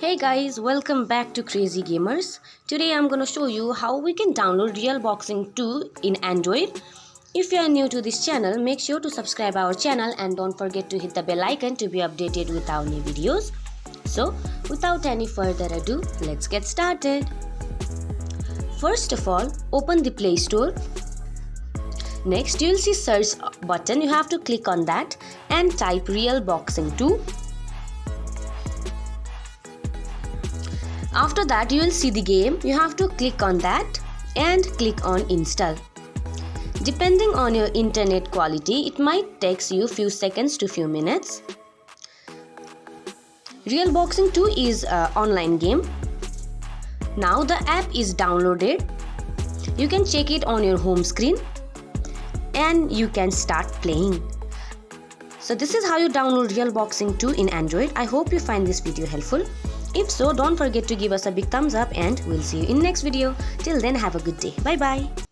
Hey guys, welcome back to Crazy Gamers. Today I'm gonna show you how we can download Real Boxing 2 in Android. If you are new to this channel, make sure to subscribe our channel and don't forget to hit the bell icon to be updated with our new videos. So, without any further ado, let's get started. First of all, open the Play Store. Next, you will see search button. You have to click on that and type Real Boxing 2. After that, you will see the game. You have to click on that and click on install. Depending on your internet quality, it might take you few seconds to few minutes. Real Boxing 2 is an online game. Now the app is downloaded. You can check it on your home screen and you can start playing. So this is how you download Real Boxing 2 in Android. I hope you find this video helpful. If so, don't forget to give us a big thumbs up and we'll see you in next video. Till then, have a good day. Bye bye.